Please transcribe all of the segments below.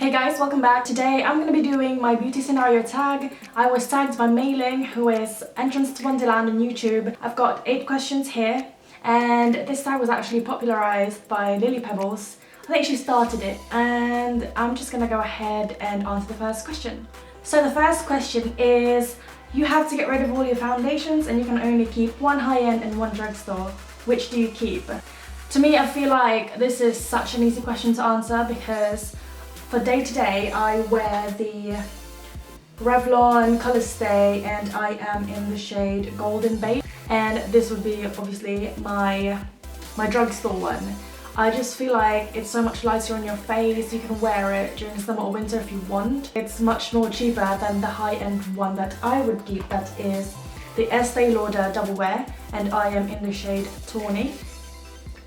Hey guys, welcome back. Today I'm going to be doing my beauty scenario tag. I was tagged by Mayling, who is Entrance to Wonderland on YouTube. I've got 8 questions here, and this tag was actually popularized by Lily Pebbles. I think she started it, and I'm just going to go ahead and answer the first question. So the first question is, you have to get rid of all your foundations and you can only keep one high-end and one drugstore. Which do you keep? To me, I feel like this is such an easy question to answer because for day-to-day, I wear the Revlon Colour Stay and I am in the shade Golden Beige, and this would be obviously my drugstore one. I just feel like it's so much lighter on your face. You can wear it during summer or winter if you want. It's much more cheaper than the high-end one that I would keep, that is the Estee Lauder Double Wear, and I am in the shade Tawny.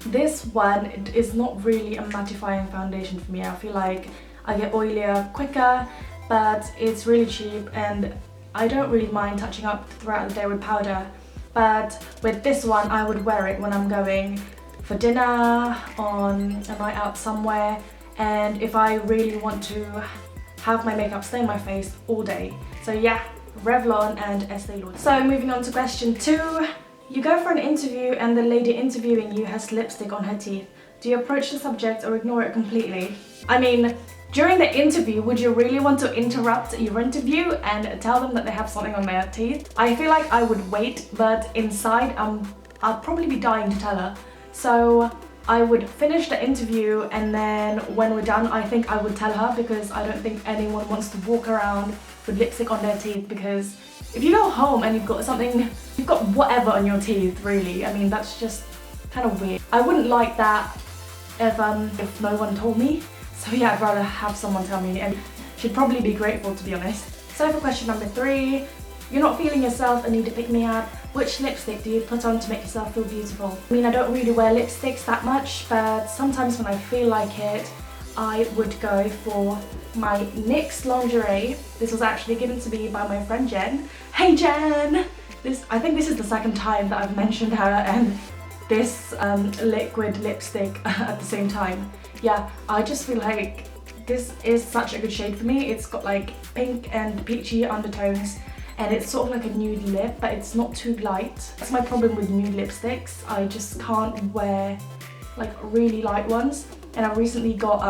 This one is not really a mattifying foundation for me. I feel like I get oilier quicker, but it's really cheap and I don't really mind touching up throughout the day with powder. But with this one, I would wear it when I'm going for dinner, on a night out somewhere, and if I really want to have my makeup stay on my face all day. So yeah, Revlon and Estee Lauder. So moving on to question 2. You go for an interview and the lady interviewing you has lipstick on her teeth. Do you approach the subject or ignore it completely? I mean, during the interview, would you really want to interrupt your interview and tell them that they have something on their teeth? I feel like I would wait, but inside I'd probably be dying to tell her. So I would finish the interview, and then when we're done, I think I would tell her, because I don't think anyone wants to walk around with lipstick on their teeth, because if you go home and you've got whatever on your teeth, really, I mean, that's just kind of weird. I wouldn't like that if no one told me. So yeah, I'd rather have someone tell me, and she'd probably be grateful, to be honest. So for question number 3, you're not feeling yourself and need to pick me up. Which lipstick do you put on to make yourself feel beautiful? I mean, I don't really wear lipsticks that much, but sometimes when I feel like it, I would go for my NYX lingerie. This was actually given to me by my friend Jen. Hey Jen! I think this is the second time that I've mentioned her and this liquid lipstick at the same time. Yeah, I just feel like this is such a good shade for me. It's got like pink and peachy undertones, and it's sort of like a nude lip, but it's not too light. That's my problem with nude lipsticks. I just can't wear like really light ones. And I recently got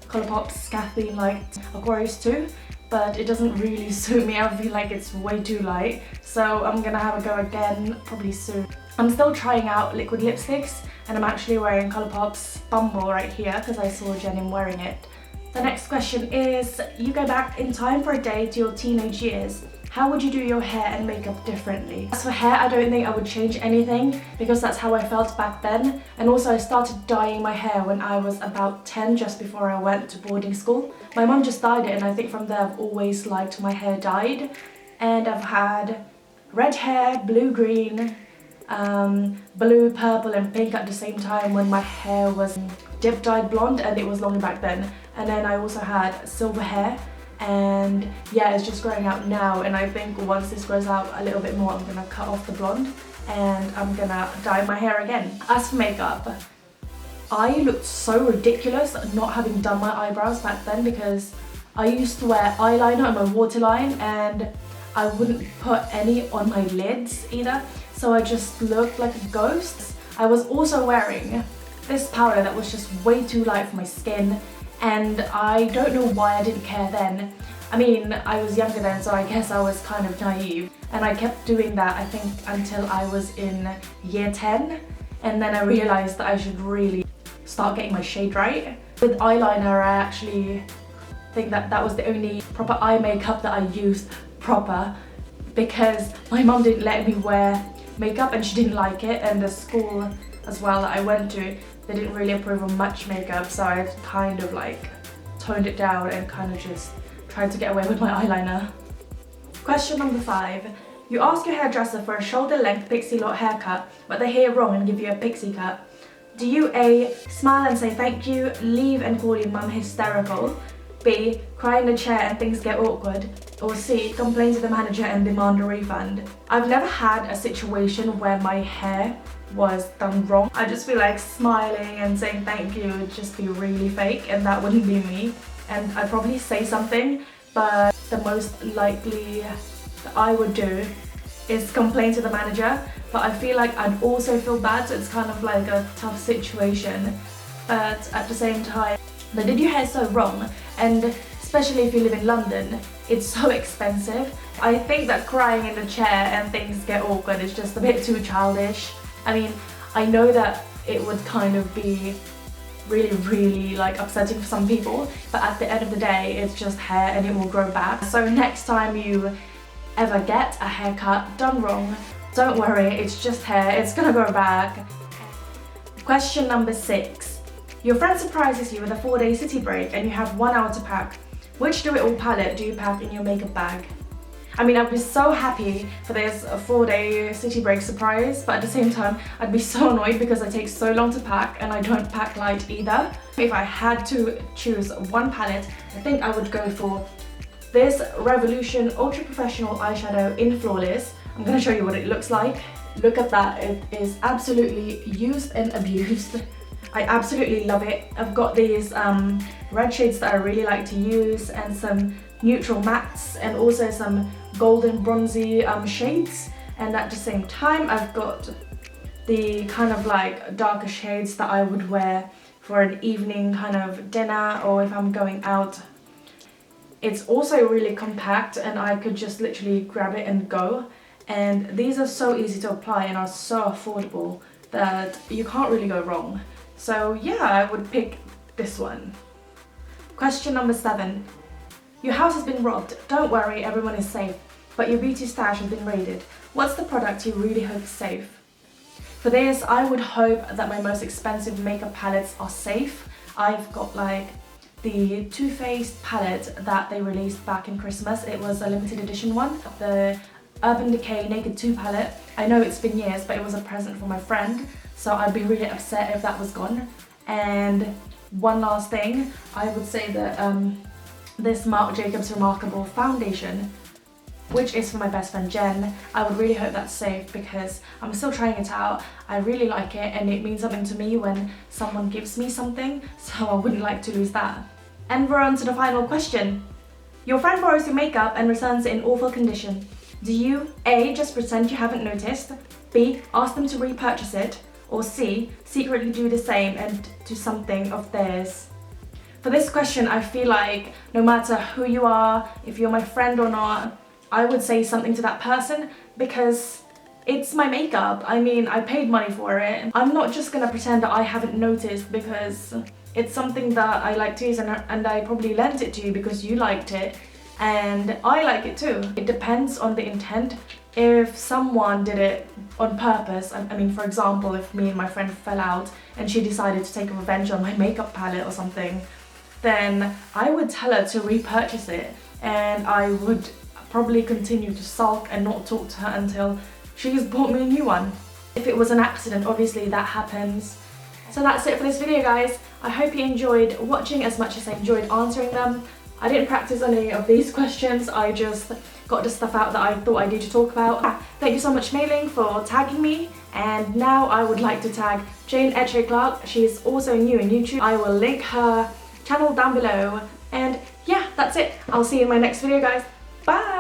Colourpop's Kathleen Light Aquarius 2, but it doesn't really suit me. I feel like it's way too light. So I'm gonna have a go again probably soon. I'm still trying out liquid lipsticks, and I'm actually wearing Colourpop's Bumble right here because I saw Jenny wearing it. The next question is, you go back in time for a day to your teenage years. How would you do your hair and makeup differently? As for hair, I don't think I would change anything because that's how I felt back then. And also I started dyeing my hair when I was about 10, just before I went to boarding school. My mum just dyed it, and I think from there I've always liked my hair dyed. And I've had red hair, blue-green, blue, purple and pink at the same time when my hair was dip dyed blonde and it was longer back then. And then I also had silver hair. And yeah, it's just growing out now, and I think once this grows out a little bit more, I'm gonna cut off the blonde and I'm gonna dye my hair again. As for makeup, I looked so ridiculous not having done my eyebrows back then, because I used to wear eyeliner on my waterline and I wouldn't put any on my lids either, so I just looked like a ghost. I was also wearing this powder that was just way too light for my skin, and I don't know why I didn't care then. I mean, I was younger then, so I guess I was kind of naive. And I kept doing that, I think, until I was in year 10. And then I realised that I should really start getting my shade right. With eyeliner, I actually think that that was the only proper eye makeup that I used proper, because my mum didn't let me wear makeup and she didn't like it. And the school as well that I went to, they didn't really approve of much makeup, so I kind of like toned it down and kind of just tried to get away with my eyeliner. Question number 5. You ask your hairdresser for a shoulder-length Pixie Lott haircut, but they hear wrong and give you a pixie cut. Do you A, smile and say thank you, leave and call your mum hysterical, B, cry in the chair and things get awkward, or C, complain to the manager and demand a refund? I've never had a situation where my hair was done wrong. I just feel like smiling and saying thank you would just be really fake, and that wouldn't be me. and I'd probably say something, but the most likely that I would do is complain to the manager. But I feel like I'd also feel bad, so it's kind of like a tough situation. But at the same time, they did your hair so wrong, and especially if you live in London, it's so expensive. I think that crying in the chair and things get awkward is just a bit too childish. I mean, I know that it would kind of be really like upsetting for some people, but at the end of the day, it's just hair and it will grow back. So next time you ever get a haircut done wrong, don't worry, it's just hair, it's gonna grow back. Question number 6. Your friend surprises you with a 4-day city break and you have 1 hour to pack. Which do-it-all palette do you pack in your makeup bag? I mean, I'd be so happy for this 4-day city break surprise, but at the same time, I'd be so annoyed because I take so long to pack and I don't pack light either. If I had to choose one palette, I think I would go for this Revolution Ultra Professional eyeshadow in Flawless. I'm going to show you what it looks like. Look at that, it is absolutely used and abused. I absolutely love it. I've got these red shades that I really like to use, and some neutral mattes, and also some golden bronzy shades. And at the same time, I've got the kind of like darker shades that I would wear for an evening kind of dinner, or if I'm going out. It's also really compact and I could just literally grab it and go. And these are so easy to apply and are so affordable that you can't really go wrong. So yeah, I would pick this one. Question number 7. Your house has been robbed. Don't worry, everyone is safe. But your beauty stash has been raided. What's the product you really hope is safe? For this, I would hope that my most expensive makeup palettes are safe. I've got like the Too Faced palette that they released back in Christmas. It was a limited edition one. The Urban Decay Naked 2 palette. I know it's been years, but it was a present for my friend, so I'd be really upset if that was gone. And one last thing, I would say that this Marc Jacobs Remarkable foundation, which is for my best friend Jen, I would really hope that's safe because I'm still trying it out. I really like it and it means something to me when someone gives me something, so I wouldn't like to lose that. And we're on to the final question. Your friend borrows your makeup and returns it in awful condition. Do you A, just pretend you haven't noticed, B, ask them to repurchase it, or C, secretly do the same and do something of theirs? For this question, I feel like no matter who you are, if you're my friend or not, I would say something to that person because it's my makeup. I mean, I paid money for it. I'm not just gonna pretend that I haven't noticed because it's something that I like to use, and I probably lent it to you because you liked it and I like it too. It depends on the intent. If someone did it on purpose, I mean, for example, if me and my friend fell out and she decided to take revenge on my makeup palette or something, then I would tell her to repurchase it, and I would probably continue to sulk and not talk to her until she's bought me a new one. If it was an accident, obviously that happens. So that's it for this video, guys. I hope you enjoyed watching as much as I enjoyed answering them. I didn't practice any of these questions, I just got the stuff out that I thought I needed to talk about. Thank you so much, Mayling, for tagging me, and now I would like to tag Jane Etche Clark. She's also new on YouTube. I will link her channel down below, and yeah, that's it. I'll see you in my next video, guys. Bye!